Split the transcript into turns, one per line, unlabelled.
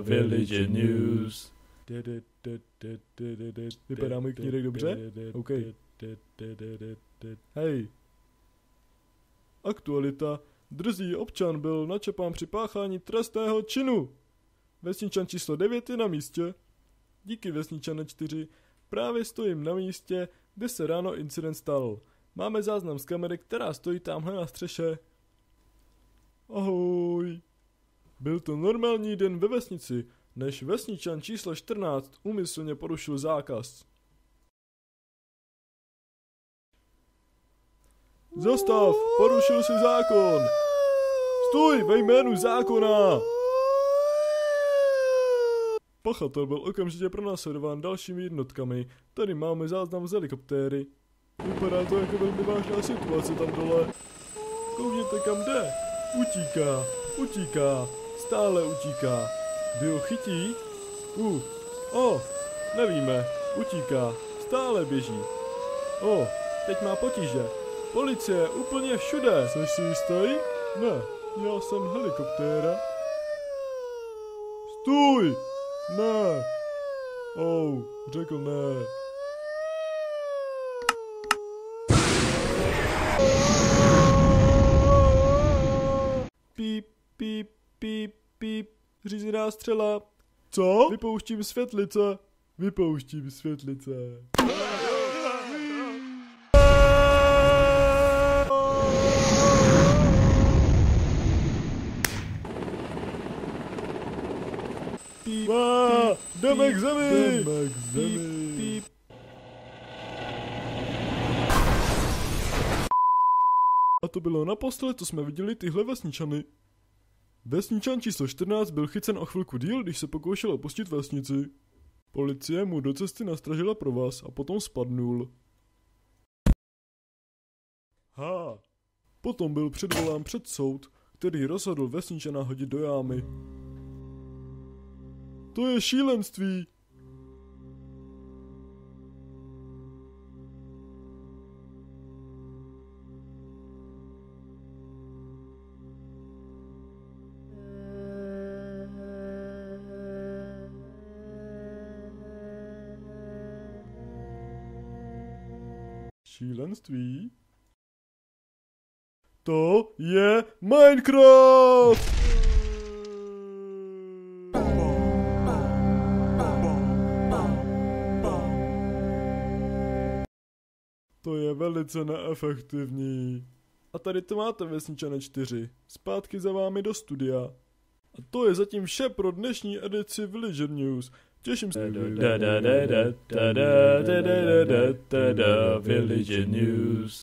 Village News. Vypadá můj knírek dobře? OK. Hej. Aktualita. Drzý občan byl načapán při páchání trestného činu. Vesničan číslo 9 je na místě. Díky vesničane 4. Právě stojím na místě, kde se ráno incident stal. Máme záznam z kamery, která stojí tamhle na střeše. Ahoj. Byl to normální den ve vesnici, než vesničan číslo 14 úmyslně porušil zákaz. Zastav, porušil si zákon. Stůj ve jménu zákona. Pachatel byl okamžitě pronásledován dalšími jednotkami. Tady máme záznam z helikoptéry. Vypadá to jako velmi vážná situace tam dole. Koukněte kam jde. Utíká, stále utíká. Kdy ho chytí? Nevíme. Utíká, stále běží. Teď má potíže. Policie, úplně všude. Jseš si jistý? Ne, já jsem helikoptéra. Stůj! Ne. Řekl ne. Píp, píp, píp, píp. Řízená střela. Co? Vypouštím světlice. Píp, jdeme k zemi. Píp. A to bylo naposled, co jsme viděli tyhle vesničany. Vesničan číslo 14 byl chycen o chvilku díl, když se pokoušel opustit vesnici. Policie mu do cesty nastražila provaz a potom spadnul. Potom byl předvolán před soud, který rozhodl vesničana hodit do jámy. To je šílenství. Šílenství? To je Minecraft! To je velice neefektivní. A tady to máte, vesničane 4. Zpátky za vámi do studia. A to je zatím vše pro dnešní edici Villager News. Těším se. Villager News.